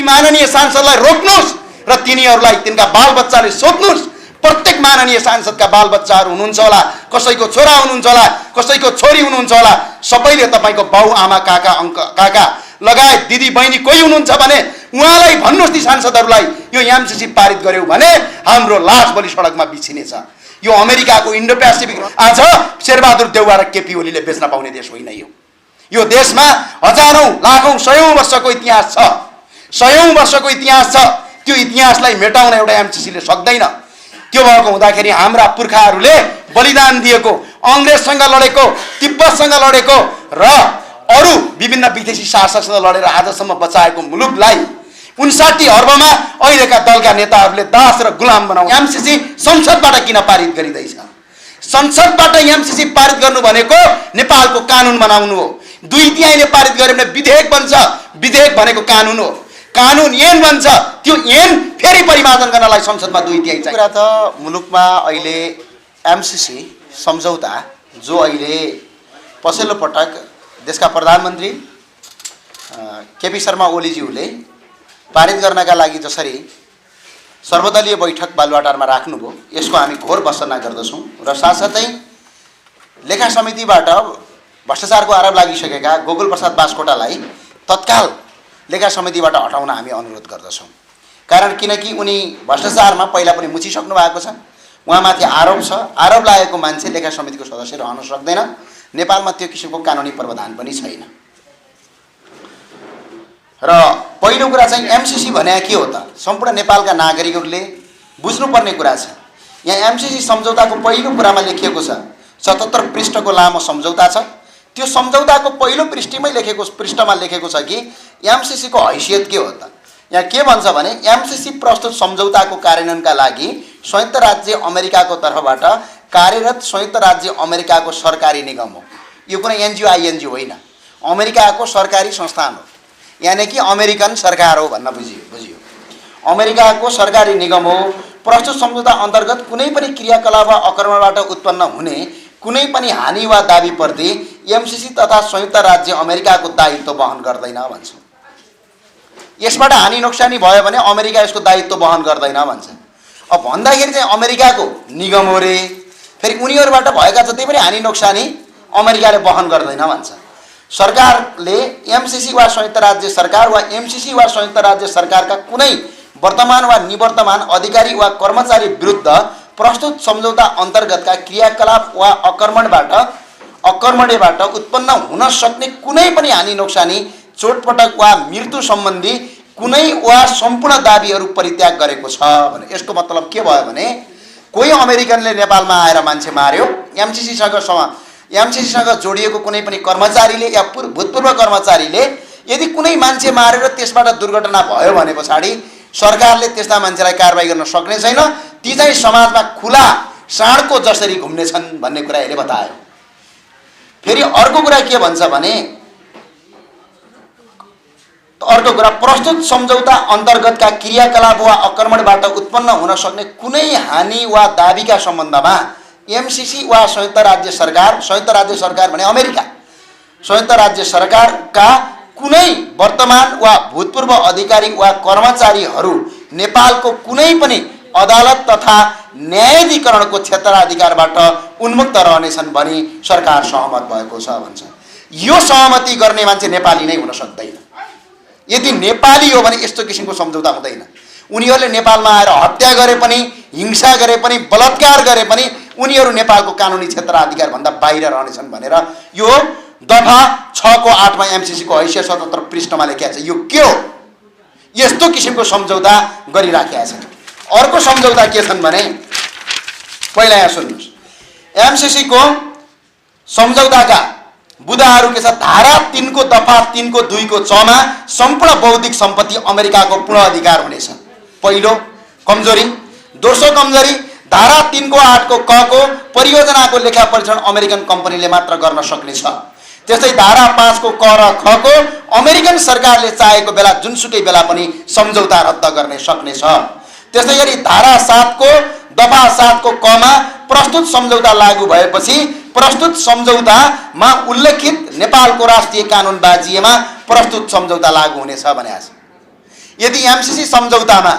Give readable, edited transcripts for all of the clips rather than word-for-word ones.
माननीय सांसदलाई रोक्नुस् र तिनीहरूलाई तिनका बालबच्चाले सोध्नुस्। प्रत्येक माननीय सांसदका बालबच्चाहरू हुनुहुन्छ होला, कसैको छोरा हुनुहुन्छ होला, कसैको छोरी हुनुहुन्छ होला, सबैले तपाईँको बाउ आमा काका काका लगायत दिदी बहिनी कोही हुनुहुन्छ भने उहाँलाई भन्नुहोस् ती सांसदहरूलाई यो एमसीसी पारित गर्यो भने हाम्रो लास भोलि सडकमा बिछिनेछ। यो अमेरिकाको इन्डो पेसिफिक आज शेरबहादुर देउवा र केपी ओलीले बेच्न पाउने देश होइन। यो देशमा हजारौं लाखौं सयौं वर्षको इतिहास छ, सयौं वर्षको इतिहास छ। त्यो इतिहासलाई मेटाउन एउटा एमसीसीले सक्दैन। त्यो भएको हुँदाखेरि हाम्रा पुर्खाहरूले बलिदान दिएको, अंग्रेजसँग लडेको, तिब्बतसँग लडेको र अरू विभिन्न विदेशी शासकसँग लडेर आजसम्म बचाएको मुलुकलाई 59 अर्बमा अहिलेका दलका नेताहरूले दास र गुलाम बनाउनु। एमसीसी संसदबाट किन पारित गरिँदैछ? संसदबाट एमसीसी पारित गर्नु भनेको नेपालको कानुन बनाउनु हो। 2/3 पारित गर्यो भने विधेयक बन्छ। विधेयक भनेको कानुन हो। कानुन ऐन बन्छ। त्यो ऐन फेरि परिमार्जन गर्नलाई संसदमा 2/3 चाहिन्छ। कुरा त मुलुकमा अहिले एमसीसी सम्झौता जो अहिले पछिल्लो पटक देशका प्रधानमन्त्री केपी शर्मा ओलीज्यूले पारित गर्नका लागि जसरी सर्वदलीय बैठक बालुवाटारमा राख्नुभयो, यसको हामी घोर भर्त्सना गर्दछौँ र साथसाथै लेखा समितिबाट भ्रष्टाचारको आरोप लागिसकेका गोकुल प्रसाद बास्कोटालाई तत्काल लेखा समितिबाट हटाउन हामी अनुरोध गर्दछौँ। कारण किनकि उनी भ्रष्टाचारमा पहिला पनि मुछिसक्नु भएको छ, उहाँमाथि आरोप छ। आरोप लागेको मान्छे लेखा समितिको सदस्य रहन सक्दैन। नेपालमा त्यो किसिमको कानुनी प्रावधान पनि छैन। र पहिलो कुरा चाहिँ एमसीसी भने के हो त? सम्पूर्ण नेपालका नागरिकहरूले बुझ्नुपर्ने कुरा छ। यहाँ एमसीसी सम्झौताको पहिलो कुरामा लेखिएको छ, 77 पृष्ठको लामो सम्झौता छ। त्यो सम्झौताको पहिलो पृष्ठमा लेखेको छ कि एमसीसी को हैसियत के हो त? यहाँ के भन्छ भने एमसीसी प्रस्तुत सम्झौताको कार्यान्वयनका लागि संयुक्त राज्य अमेरिकाको तर्फबाट कार्यरत संयुक्त राज्य अमेरिकाको सरकारी निगम हो। यो कुनै एनजीओ आईएनजीओ होइन, अमेरिकाको सरकारी संस्थान हो। यानी कि अमेरिकन सरकार हो भन्न बुझियो। अमेरिकाको सरकारी निगम हो। प्रस्तुत सम्झौता अन्तर्गत कुनै पनि क्रियाकलाप वा आक्रमणबाट उत्पन्न हुने कुनै पनि हानि वा दाबी प्रति एमसीसी तथा संयुक्त राज्य अमेरिकाको दायित्व वहन गर्दैन भन्छ। यसबाट हानि नोक्सानी भयो भने अमेरिका यसको दायित्व वहन गर्दैन भन्छ। अब भन्दाखेरि चाहिँ अमेरिकाको निगम हो रे, फेरि उनीहरूबाट भएका जति पनि हानि नोक्सानी अमेरिकाले वहन गर्दैन भन्छ। सरकारले एमसीसी वा संयुक्त राज्य सरकार वा एमसीसी वा संयुक्त राज्य सरकारका कुनै वर्तमान वा निवर्तमान अधिकारी वा कर्मचारी विरुद्ध प्रस्तुत सम्झौता अन्तर्गतका क्रियाकलाप वा आक्रमणबाट उत्पन्न हुन सक्ने कुनै पनि हानि नोक्सानी, चोटपटक वा मृत्यु सम्बन्धी कुनै वा सम्पूर्ण दाबीहरू परित्याग गरेको छ भने यसको मतलब के भयो भने कोही अमेरिकनले नेपालमा आएर मान्छे मार्यो, एमसीसीसँग जोडिएको कुनै पनि कर्मचारीले या भूतपूर्व कर्मचारीले यदि कुनै मान्छे मारेर त्यसबाट दुर्घटना भयो भने पछाडि सरकारले त्यस्ता मान्छेलाई कारबाही गर्न सक्ने छैन। ती चाहिँ समाजमा खुला साँडको जसरी घुम्नेछन् भन्ने कुरा यसले बतायो। फेरि अर्को कुरा के भन्छ भने प्रस्तुत सम्झौता अन्तर्गतका क्रियाकलाप वा आक्रमणबाट उत्पन्न हुन सक्ने कुनै हानि वा दाबीका सम्बन्धमा एमसीसी वा संयुक्त राज्य सरकार भने अमेरिका, संयुक्त राज्य सरकारका कुनै वर्तमान वा भूतपूर्व अधिकारी वा कर्मचारीहरू नेपालको कुनै पनि अदालत तथा न्यायाधिकरणको क्षेत्राधिकारबाट उन्मुक्त रहनेछन् भनी सरकार सहमत भएको छ भन्छ। यो सहमति गर्ने मान्छे नेपाली नै हुन सक्दैन। यदि नेपाली हो भने यस्तो किसिमको सम्झौता हुँदैन। उनीहरूले नेपालमा आएर हत्या गरे पनि, हिंसा गरे पनि, बलात्कार गरे पनि उनीहरू नेपालको कानुनी क्षेत्राधिकार भन्दा बाहिर रहनेछन् भनेर यो दफा 6 को 8 मा एमसीसी को हैसियत 77 पृष्ठमा लेखिएको छ। यो के हो? यस्तो किसिमको सम्झौता गरिराखेका छन्। अर्को सम्झौता के छन् भने पहिला यहाँ सुन्नुहोस्। एमसीसी को सम्झौताका बुदाहरू के छ? धारा 3 को दफा 3 को 2 को 6 मा सम्पूर्ण बौद्धिक सम्पत्ति अमेरिकाको पूर्ण अधिकार हुनेछ। पहिलो कमजोरी। दोस्रो कमजोरी धारा 3 को 8 को क को परियोजनाको लेखा परीक्षण अमेरिकन कम्पनीले मात्र गर्न सक्नेछ। त्यस्तै धारा 5 को क र ख को अमेरिकन सरकारले चाहेको बेला जुनसुकै बेला पनि सम्झौता रद्द गर्न सक्नेछ। त्यस्तै गरी धारा 7 को दफा 7 को क मा प्रस्तुत सम्झौता लागू भएपछि प्रस्तुत सम्झौतामा उल्लेखित नेपालको राष्ट्रिय कानुन बाजिएमा प्रस्तुत सम्झौता लागू हुनेछ भनेको छ। यदि एमसीसी सम्झौतामा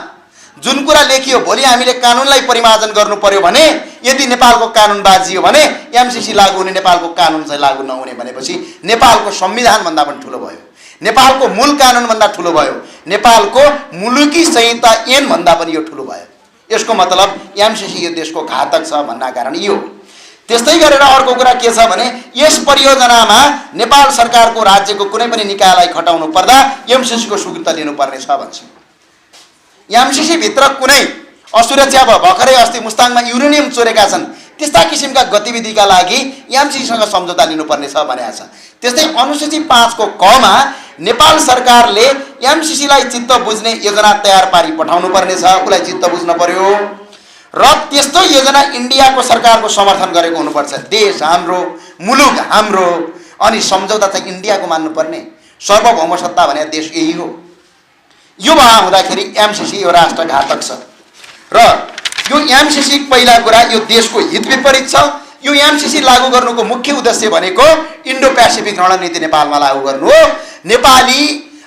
जुन कुरा लेखियो भोलि हामीले कानुनलाई परिमार्जन गर्नु पर्यो भने यदि नेपालको कानुन बाजियो भने एमसीसी लागू हुने नेपालको कानुन चाहिँ लागू नहुने भनेपछि नेपालको संविधान भन्दा पनि ठुलो भयो, नेपालको मूल कानुन भन्दा ठुलो भयो, नेपालको मुलुकी संहिता ऐन भन्दा पनि यो ठुलो भयो। यसको मतलब एमसीसी यो देशको घातक छ भन्ना कारण यो। त्यस्तै गरेर अर्को कुरा के छ भने यस परियोजनामा नेपाल सरकारको राज्यको कुनै पनि निकायलाई खटाउनु पर्दा एमसीसीको स्वीकृति लिनुपर्ने छ भन्छ। एमसीसी भित्र कुनै असुरक्षा भयो, भर्खरै अस्ति मुस्ताङमा युरेनियम चोरेका छन्, त्यस्ता किसिमका गतिविधिका लागि एमसीसीसँग सम्झौता लिनुपर्ने छ भनेको छ। त्यस्तै अनुसूची 5 को क मा नेपाल सरकारले एमसीसीलाई चित्त बुझ्ने योजना तयार पारी पठाउनु पर्ने छ, उसलाई चित्त बुझ्न पर्यो र त्यस्तो योजना इन्डियाको सरकारको समर्थन गरेको हुनुपर्छ। देश हाम्रो, मुलुक हाम्रो, अनि सम्झौता चाहिँ इन्डियाको मान्नुपर्ने। सार्वभौम सत्ता भने देश यही हो। यो भए हुँदाखेरि एमसीसी यो राष्ट्र घातक छ र यो एमसीसी पहिला कुरा यो देशको हित विपरीत छ। यो एमसीसी लागू गर्नुको मुख्य उद्देश्य भनेको इन्डो पेसिफिक रणनीति नेपालमा लागू गर्नु हो। नेपाली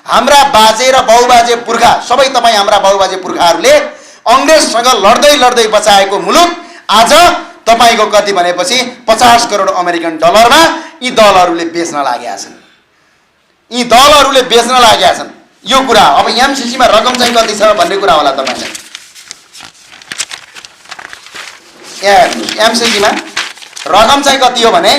हाम्रा बाजे र बाउबाजे पुर्खा सबै तपाईँ हाम्रा बाउबाजे पुर्खाहरूले अङ्ग्रेजसँग लड्दै लड्दै बचाएको मुलुक आज तपाईँको कति भनेपछि 50 करोड अमेरिकन डलरमा यी दलहरूले बेच्न लागेका छन्, यी दलहरूले बेच्न लागेका छन्। यो कुरा अब एमसीसीमा रकम चाहिँ कति छ भन्ने कुरा होला तपाईलाई। एमसीसीमा रकम चाहिँ कति हो भने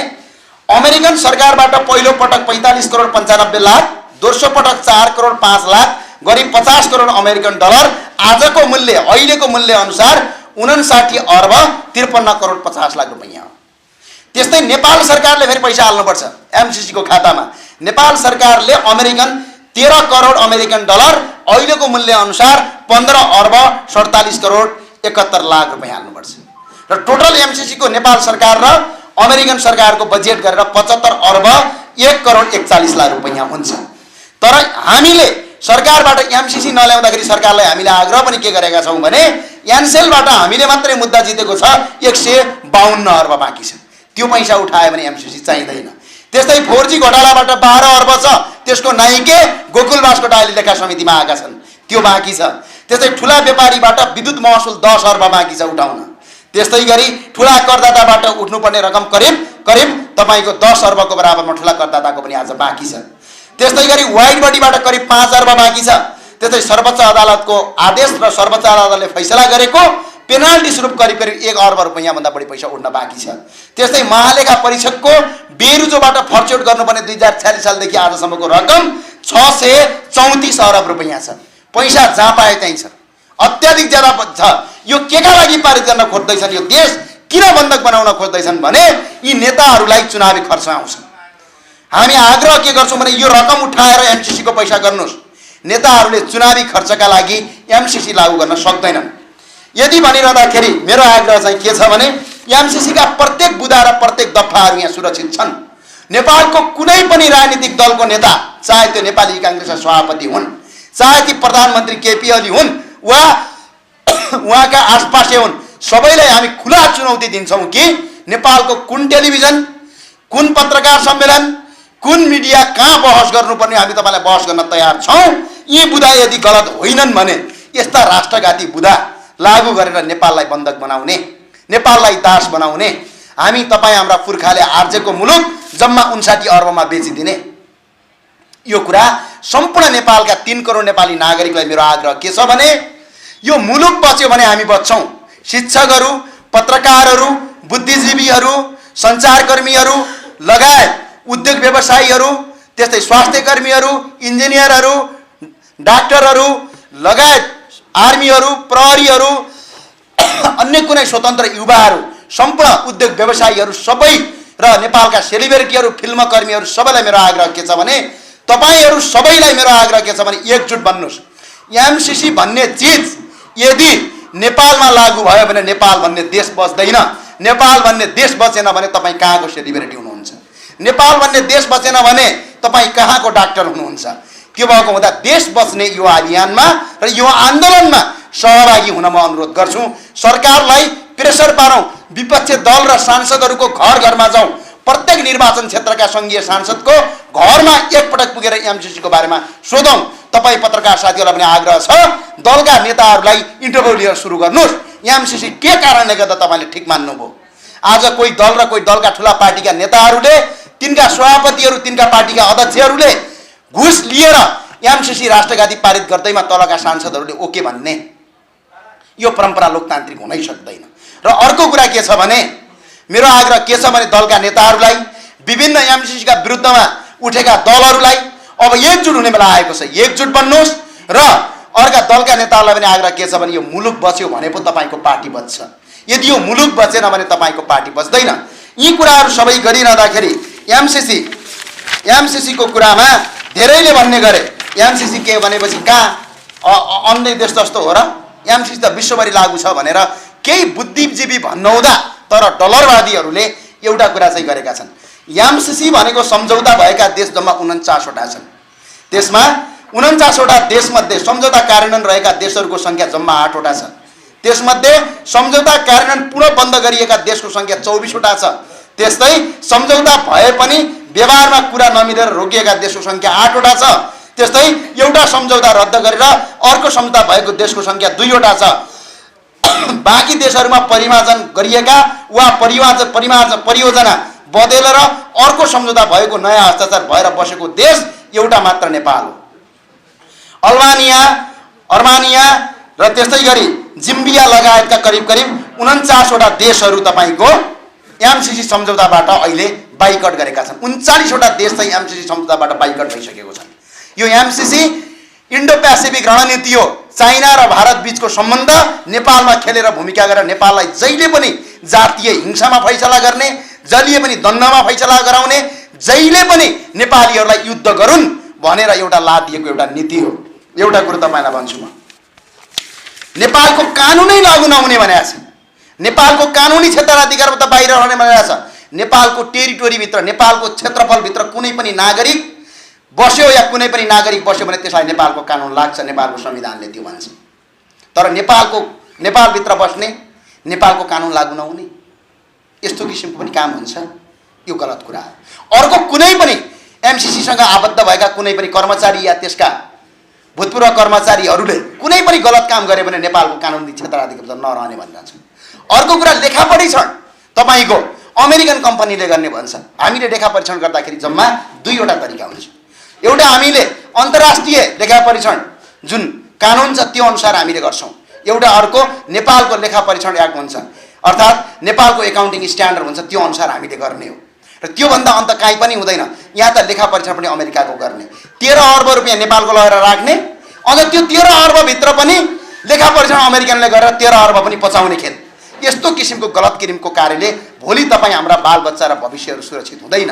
अमेरिकन सरकारबाट पहिलो पटक 45 करोड 95 लाख, दोस्रो पटक 4 करोड 5 लाख गरी 50 करोड अमेरिकन डलर, आजको मूल्य अहिलेको मूल्य अनुसार 59 अर्ब 53 करोड 50 लाख रुपैयाँ हो। त्यस्तै नेपाल सरकारले फेरि पैसा हाल्नुपर्छ एमसीसी को खातामा। नेपाल सरकारले अमेरिकन 13 करोड अमेरिकन डलर, अहिलेको मूल्य अनुसार 15 अर्ब 47 करोड 71 लाख रुपैयाँ हाल्नुपर्छ र टोटल एमसीसी को नेपाल सरकार र अमेरिकन सरकारको बजेट गरेर 75 अर्ब 1 करोड 41 लाख रुपैयाँ हुन्छ। तर हामीले सरकारबाट एमसीसी नल्याउँदाखेरि सरकारलाई हामीले आग्रह पनि के गरेका छौँ भने एनसेलबाट हामीले मात्रै मुद्दा जितेको छ, 152 अर्ब बाँकी छ, त्यो पैसा उठायो भने एमसीसी चाहिँदैन। त्यस्तै 4G घोटालाबाट 12 अर्ब छ, त्यसको नाइके गोकुल बास्कोटाले लेखा समितिमा आएका छन्, त्यो बाँकी छ। त्यस्तै ठुला व्यापारीबाट विद्युत महसुल 10 अर्ब बाँकी छ उठाउन। त्यस्तै गरी ठुला करदाताबाट उठ्नुपर्ने रकम करिब तपाईँको 10 अर्बको बराबरमा ठुला करदाताको पनि आज बाँकी छ। त्यस्तै गरी वाइड बडीबाट करिब 5 अर्ब बाँकी छ। त्यस्तै सर्वोच्च अदालतको आदेश र सर्वोच्च अदालतले फैसला गरेको पेनाल्टी स्वरूप करिब 1 अर्ब रुपैयाँ भन्दा बढी पैसा उठ्न बाँकी छ। त्यस्तै महालेखा परीक्षकको बेरुजोबाट फर्चौट गर्नुपर्ने 2046 सालदेखि आजसम्मको रकम 634 अर्ब रुपैयाँ छ। पैसा जहाँ पाए त्यहीँ छ, अत्याधिक ज्यादा छ। यो केका लागि पारित गर्न खोज्दैछन्, यो देश किन बन्धक बनाउन खोज्दैछन् भने यी नेताहरूलाई चुनावी खर्च आउँछ। हामी आग्रह के गर्छौँ भने यो रकम उठाएर एमसीसी को पैसा गर्नुहोस्। नेताहरूले चुनावी खर्चका लागि एमसीसी लागू गर्न सक्दैनन्। यदि भनिरहँदाखेरि मेरो आग्रह चाहिँ के छ भने एमसीसी का प्रत्येक बुदा र प्रत्येक दफाहरू यहाँ सुरक्षित छन्। नेपालको कुनै पनि राजनीतिक दलको नेता, चाहे त्यो नेपाली कांग्रेसका सभापति हुन्, चाहे ती प्रधानमन्त्री केपी ओली हुन् वा उहाँका आसपासै हुन्, सबैलाई हामी खुला चुनौती दिन्छौँ कि नेपालको कुन टेलिभिजन, कुन पत्रकार सम्मेलन, कुन मिडिया कहाँ बहस गर्नुपर्ने हामी तपाईलाई बहस गर्न तयार छौँ। यी बुदा यदि गलत होइनन् भने यस्ता राष्ट्रघाती बुदा लागू गरेर नेपाललाई बन्धक बनाउने, नेपाललाई दास बनाउने, हामी तपाईँ हाम्रा पुर्खाले आर्जेको मुलुक जम्मा 59 अर्बमा बेचिदिने। यो कुरा सम्पूर्ण नेपालका 3 करोड नेपाली नागरिकलाई मेरो आग्रह के छ भने यो मुलुक बच्यो भने हामी बच्छौँ। शिक्षकहरू, पत्रकारहरू, बुद्धिजीवीहरू, सञ्चारकर्मीहरू लगायत उद्योग व्यवसायीहरू, त्यस्तै स्वास्थ्य कर्मीहरू, इन्जिनियरहरू, डाक्टरहरू लगायत आर्मीहरू, प्रहरीहरू, अन्य कुनै स्वतन्त्र युवाहरू, सम्पूर्ण उद्योग व्यवसायीहरू सबै र नेपालका सेलिब्रिटीहरू, फिल्मकर्मीहरू सबैलाई मेरो आग्रह के छ भने तपाईहरू सबैलाई मेरो आग्रह के छ भने एकजुट बन्नुहोस्। एमसीसी भन्ने चीज यदि नेपालमा लागू भयो भने नेपाल भन्ने देश बच्दैन। नेपाल भन्ने देश बचेन भने तपाईँ कहाँको सेलिब्रिटी हुनुहुन्छ, नेपाल भन्ने देश बचेन भने तपाईँ कहाँको डाक्टर हुनुहुन्छ। त्यो भएको हुँदा देश बच्ने यो अभियानमा र यो आन्दोलनमा सहभागी हुन म अनुरोध गर्छु। सरकारलाई प्रेसर पारौँ, विपक्षी दल र सांसदहरूको घर घरमा जाउँ, प्रत्येक निर्वाचन क्षेत्रका सङ्घीय सांसदको घरमा एकपटक पुगेर एमसीसीको बारेमा सोधौँ। तपाईँ पत्रकार साथीहरूलाई पनि आग्रह छ, दलका नेताहरूलाई इन्टरभ्यू लिएर सुरु गर्नुहोस्। एमसीसी के कारणले गर्दा तपाईँले ठिक मान्नुभयो? आज कोही दल र कोही दलका ठुला पार्टीका नेताहरूले, तिनका सभापतिहरू, तिनका पार्टीका अध्यक्षहरूले घुस लिएर एमसीसी राष्ट्रघाती पारित गर्दैमा तलका सांसदहरूले ओके भन्ने, यो परम्परा लोकतान्त्रिक हुनै सक्दैन। र अर्को कुरा के छ भने, मेरो आग्रह के छ भने दलका नेताहरूलाई, विभिन्न एमसीसीका विरुद्धमा उठेका दलहरूलाई अब एकजुट हुने बेला आएको छ, एकजुट बन्नुहोस्। र अर्का दलका नेताहरूलाई पनि आग्रह के छ भने, यो मुलुक बच्यो भने पो तपाईँको पार्टी बच्छ, यदि यो मुलुक बचेन भने तपाईँको पार्टी बच्दैन। यी कुराहरू सबै गरिरहँदाखेरि एमसीसीको कुरामा धेरैले भन्ने गरे, एमसीसी के भनेपछि कहाँ अन्य देश जस्तो हो र? एमसीसी त विश्वभरि लागू छ भनेर केही बुद्धिजीवी भन्नुहुँदा, तर डलरवादीहरूले एउटा कुरा चाहिँ गरेका छन्। एमसीसी भनेको सम्झौता भएका देश जम्मा 49 वटा छन्। त्यसमा 49 वटा देशमध्ये सम्झौता कार्यान्वयन रहेका देशहरूको सङ्ख्या जम्मा 8 वटा छ। त्यसमध्ये सम्झौता कार्यान्वयन पुनः बन्द गरिएका देशको सङ्ख्या 24 वटा छ। त्यस्तै सम्झौता भए पनि व्यवहारमा कुरा नमिलेर रोकिएका देशको सङ्ख्या 8 वटा छ। त्यस्तै एउटा सम्झौता रद्द गरेर अर्को सम्झौता भएको देशको सङ्ख्या 2 वटा छ। बाँकी देशहरूमा परिमार्जन गरिएका वा परियोजना बदलेर अर्को सम्झौता भएको नयाँ हस्ताक्षर भएर बसेको देश एउटा मात्र नेपाल हो। अर्मानिया र त्यस्तै गरी जिम्बिया लगायतका करिब 49 वटा देशहरू तपाईँको एमसीसी सम्झौताबाट अहिले बाइकट गरेका छन्। 39 वटा देश चाहिँ एमसीसी सम्झौताबाट बाइकट भइसकेको छन्। यो एमसीसी इन्डो पेसिफिक रणनीति हो। चाइना र भारत बीचको सम्बन्ध नेपालमा खेलेर भूमिका गरेर नेपाललाई जहिले पनि जातीय हिंसामा फैसला गर्ने, जहिले पनि द्वन्द्वमा फैसला गराउने, जहिले पनि नेपालीहरूलाई युद्ध गरून् भनेर एउटा लादिएको एउटा नीति हो। एउटा कुरो तपाईँलाई भन्छु म, नेपालको कानुनै लागू नहुने भनेको छ, नेपालको कानुनी क्षेत्राधिकारबाट बाहिर रहने भनेको छ। नेपालको टेरिटोरीभित्र, नेपालको क्षेत्रफलभित्र कुनै पनि नागरिक बस्यो या कुनै पनि नागरिक बस्यो भने त्यसलाई नेपालको कानुन लाग्छ, नेपालको संविधानले त्यो भन्छ। तर नेपालभित्र बस्ने, नेपालको कानुन लागू नहुने, यस्तो किसिमको पनि काम हुन्छ, यो गलत कुरा हो। अर्को कुनै पनि एमसीसीसँग आबद्ध भएका कुनै पनि कर्मचारी या त्यसका भूतपूर्व कर्मचारीहरूले कुनै पनि गलत काम गरे भने नेपालको कानुनी क्षेत्राधिकार नरहने भनेर छ। अर्को कुरा लेखा परीक्षण तपाईँको अमेरिकन कम्पनीले गर्ने भन्छ। हामीले लेखा परीक्षण गर्दाखेरि जम्मा 2 वटा तरिका हुन्छ। एउटा हामीले अन्तर्राष्ट्रिय लेखा परीक्षण जुन कानुन छ त्यो अनुसार हामीले गर्छौँ। एउटा अर्को नेपालको लेखा परीक्षण एक्ट हुन्छ, अर्थात् नेपालको एकाउन्टिङ स्ट्यान्डर्ड हुन्छ, त्यो अनुसार हामीले गर्ने हो। र त्योभन्दा अन्त काहीँ पनि हुँदैन। यहाँ त लेखा परीक्षण पनि अमेरिकाको गर्ने, 13 अर्ब रुपियाँ नेपालको लगेर राख्ने, अझ त्यो 13 अर्बभित्र पनि लेखा परीक्षण अमेरिकनले गरेर 13 अर्ब पनि पचाउने खेल। यस्तो किसिमको गलत किसिमको कार्यले भोलि तपाईँ हाम्रा बालबच्चा र भविष्यहरू सुरक्षित हुँदैन।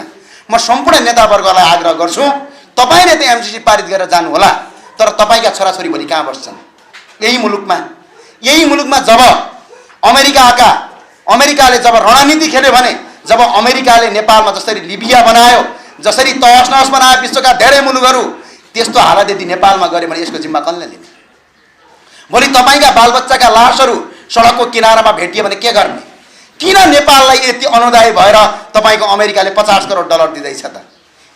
म सम्पूर्ण नेतावर्गलाई आग्रह गर्छु, तपाईँले त एमसीसी पारित गरेर जानुहोला, तर तपाईँका छोराछोरी भोलि कहाँ बस्छन्? यही मुलुकमा जब अमेरिकाले जब रणनीति खेल्यो भने, जब अमेरिकाले नेपालमा जसरी लिबिया बनायो, जसरी तहस नहस बनायो विश्वका धेरै मुलुकहरू, त्यस्तो हालत यदि नेपालमा गऱ्यो भने यसको जिम्मा कसले लिने? भोलि तपाईँका बालबच्चाका लासहरू सडकको किनारामा भेटियो भने के गर्ने? किन नेपाललाई यति अनुदायी भएर तपाईँको अमेरिकाले 50 करोड डलर दिँदैछ त?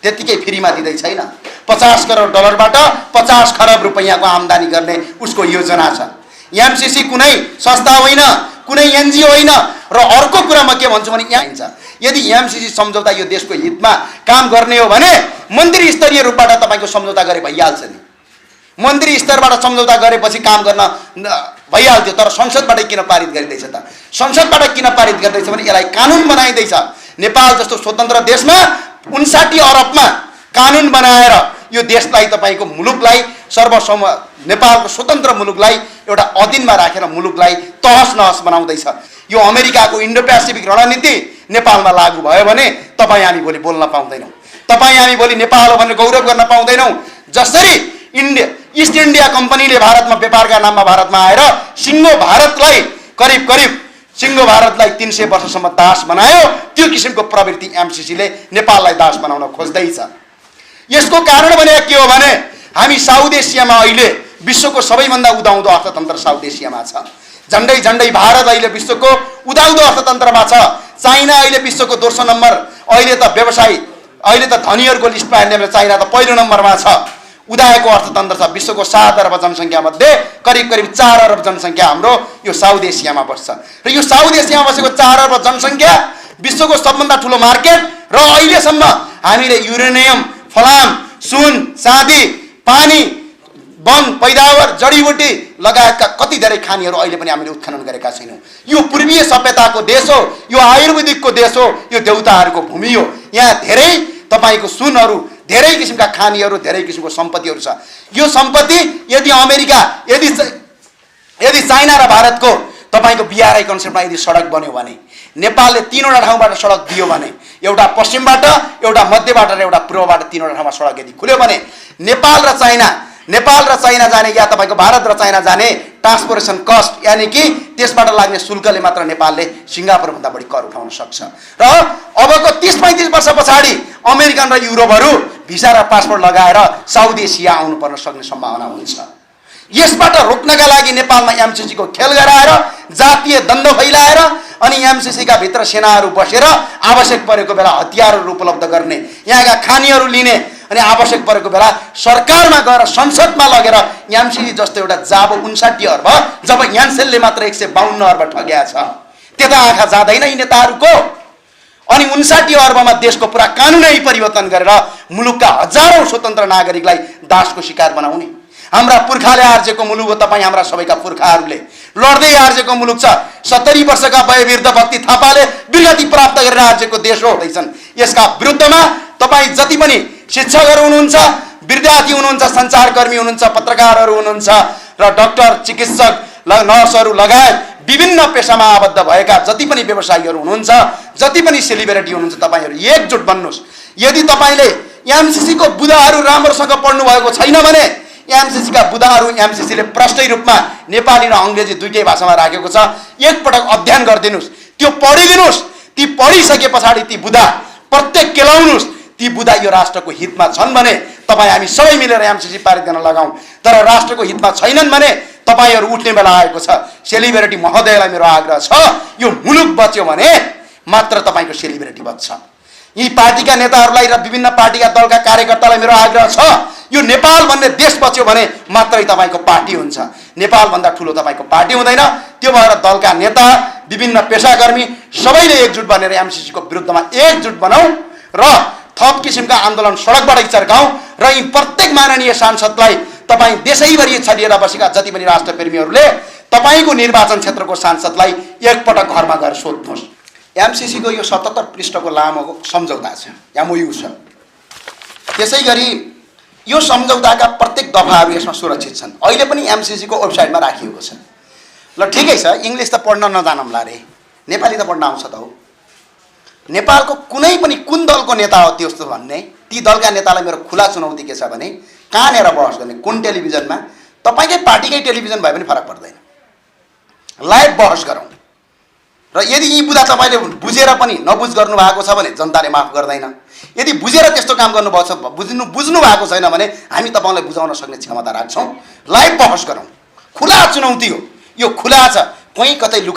त्यतिकै फ्रीमा दिँदै छैन। 50 करोड डलरबाट 50 खरब रुपैयाँको आम्दानी गर्ने उसको योजना छ। एमसीसी कुनै संस्था होइन, कुनै एनजिओ होइन। र अर्को कुरा म के भन्छु भने, यहाँ हुन्छ यदि एमसीसी सम्झौता यो देशको हितमा काम गर्ने हो भने मन्त्री स्तरीय रूपबाट तपाईँको सम्झौता गरे भइहाल्छ नि। मन्त्री स्तरबाट सम्झौता गरेपछि काम गर्न भइहाल्थ्यो, तर संसदबाट किन पारित गरिँदैछ त? संसदबाट किन पारित गर्दैछ भने यसलाई कानुन बनाइँदैछ। नेपाल जस्तो स्वतन्त्र देशमा 59 अरबमा कानुन बनाएर यो देशलाई, तपाईँको मुलुकलाई, नेपालको स्वतन्त्र मुलुकलाई एउटा अधीनमा राखेर मुलुकलाई तहस नहस बनाउँदैछ। यो अमेरिकाको इन्डो पेसिफिक रणनीति नेपालमा लागू भयो भने तपाईँ हामी भोलि बोल्न पाउँदैनौँ, तपाईँ हामी भोलि नेपाल हो भनेर गौरव गर्न पाउँदैनौँ। जसरी ईस्ट इन्डिया कम्पनीले भारतमा व्यापारका नाममा भारतमा आएर सिङ्गो भारतलाई करिब 300 वर्षसम्म दास बनायो, त्यो किसिमको प्रवृत्ति एमसीसीले नेपाललाई दास बनाउन खोज्दैछ। यसको कारण भने के हो भने, हामी साउथ एसियामा अहिले विश्वको सबैभन्दा उदाउँदो अर्थतन्त्र साउथ एसियामा छ। झन्डै झन्डै भारत अहिले विश्वको उदाउँदो अर्थतन्त्रमा छ। चाइना अहिले विश्वको दोस्रो नम्बर, अहिले त व्यवसायी, अहिले त धनीहरूको लिस्टमा हेर्ने भने चाइना त पहिलो नम्बरमा छ। उदाएको अर्थतन्त्र छ। विश्वको 7 अर्ब जनसङ्ख्या मध्ये करिब 4 अर्ब जनसङ्ख्या हाम्रो यो साउथ एसियामा बस्छ र यो साउथ एसियामा बसेको 4 अर्ब जनसङ्ख्या विश्वको सबभन्दा ठुलो मार्केट र अहिलेसम्म हामीले युरेनियम, फलाम, सुन, चाँदी, पानी, वन पैदावार, जडीबुटी लगायतका कति धेरै खानीहरू अहिले पनि हामीले उत्खनन गरेका छैनौँ। यो पूर्वीय सभ्यताको देश हो, यो आयुर्वेदिकको देश हो, यो देउताहरूको भूमि हो। यहाँ धेरै तपाईको सुनहरू, धेरै किसिमका खानीहरू, धेरै किसिमको सम्पत्तिहरू छ। यो सम्पत्ति यदि अमेरिका, यदि चाइना र भारतको तपाईको BRI कन्सेप्टमा यदि सडक बन्यो भने, नेपालले 3वटा ठाउँबाट सडक दियो भने, एउटा पश्चिमबाट, एउटा मध्यबाट र एउटा पूर्वबाट 3वटा ठाउँमा सडक यदि खुल्यो भने नेपाल र चाइना जाने या तपाईको भारत र चाइना जाने ट्रान्सपोर्टेसन कस्ट यानी कि त्यसबाट लाग्ने शुल्कले मात्र नेपालले सिङ्गापुरभन्दा बढी कर उठाउन सक्छ। र अबको 30-35 वर्ष पछाडि अमेरिकन र युरोपहरू भिसा र पासपोर्ट लगाएर साउथ एसिया आउनु पर्न सक्ने सम्भावना हुन्छ। यसबाट रोक्नका लागि नेपालमा MCC को खेल गराएर, जातीय द्वन्द्व फैलाएर अनि MCC का भित्र सेनाहरू बसेर आवश्यक परेको बेला हतियारहरू उपलब्ध गर्ने, यहाँका खानीहरू लिने अनि आवश्यक परेको बेला सरकारमा गएर संसदमा लगेर MCC जस्तो एउटा जाबो 59 अर्ब, जब यान्सेलले मात्र 152 अर्ब ठग्या छ। त्यता आँखा जाँदैन यी नेताहरूको। अनि 59 अर्बमा देशको पुरा कानुनै परिवर्तन गरेर मुलुकका हजारौं स्वतन्त्र नागरिकलाई दासको शिकार बनाउने। हाम्रा पुर्खाले आर्जेको मुलुक हो। तपाईँ हाम्रा सबैका पुर्खाहरूले लड्दै आर्जेको मुलुक छ। 70 वर्षका वयोवृद्ध भक्ति थापाले विरगति प्राप्त गरेर आर्जेको देश हो हुँदैछन्। यसका विरुद्धमा तपाईँ जति पनि शिक्षकहरू हुनुहुन्छ, विद्यार्थी हुनुहुन्छ, सञ्चारकर्मी हुनुहुन्छ, पत्रकारहरू हुनुहुन्छ र डाक्टर, चिकित्सक, नर्सहरू लगायत विभिन्न पेशामा आबद्ध भएका जति पनि व्यवसायीहरू हुनुहुन्छ, जति पनि सेलिब्रिटी हुनुहुन्छ, तपाईँहरू एकजुट बन्नुहोस्। यदि तपाईँले MCC को बुदाहरू राम्रोसँग पढ्नु भएको छैन भने MCC का बुदाहरू MCC ले प्रष्टै रूपमा नेपाली र अंग्रेजी दुईटै भाषामा राखेको छ। एकपटक अध्ययन गरिदिनुस्, त्यो पढिदिनुस्। ती पढिसके पछाडि ती बुदा प्रत्येक केलाउनुस्। ती बुदा यो राष्ट्रको हितमा छन् भने तपाईँ हामी सबै मिलेर MCC पारित गर्न लगाऊ। तर राष्ट्रको हितमा छैनन् भने तपाईहरू उठ्ने बेला आएको छ। सेलिब्रिटी महोदयलाई मेरो आग्रह छ, यो मुलुक बच्यो भने मात्र तपाईको सेलिब्रिटी बच्छ। यी पार्टीका नेताहरूलाई र विभिन्न पार्टीका दलका कार्यकर्तालाई मेरो आग्रह छ, यो नेपाल भन्ने देश बच्यो भने मात्रै तपाईको पार्टी हुन्छ। नेपाल भन्दा ठुलो तपाईको पार्टी हुँदैन। त्यो भएर दलका नेता, विभिन्न पेशाकर्मी सबैले एकजुट बनेर MCC को विरुद्धमा एकजुट बनाऊ र थप किसिमका आन्दोलन सडकबाट चर्काऊ र यी प्रत्येक माननीय सांसदलाई तपाईँ देशैभरि छरिएर बसेका जति पनि राष्ट्रप्रेमीहरूले तपाईको निर्वाचन क्षेत्रको सांसदलाई एकपटक घरमा गएर सोध्नुहोस्। MCC को यो 77 पृष्ठको लामो सम्झौता छ, MOU छ। त्यसैगरी यो सम्झौताका प्रत्येक दफाहरू यसमा सुरक्षित छन्। अहिले पनि MCC को वेबसाइटमा राखिएको छ। ल ठिकै छ, इङ्ग्लिस त पढ्न नजानौँला रे, नेपाली त पढ्न आउँछ त हो। नेपालको कुनै पनि कुन दलको नेता हो त्यस्तो भन्ने, ती दलका नेतालाई मेरो खुला चुनौती के छ भने कहाँनिर बहस गर्ने, कुन टेलिभिजनमा, तपाईँकै पार्टीकै टेलिभिजन भए पनि फरक पर्दैन, लाइभ बहस गरौँ। र यदि यी बुझा तपाईँले बुझेर पनि नबुझ गर्नु भएको छ भने जनताले माफ गर्दैन। यदि बुझेर त्यस्तो काम गर्नुभएको छ, बुझ्नु भएको छैन भने हामी तपाईँलाई बुझाउन सक्ने क्षमता राख्छौँ। लाइभ बहस गरौँ, खुला चुनौती हो यो, खुला छ। कोही कतै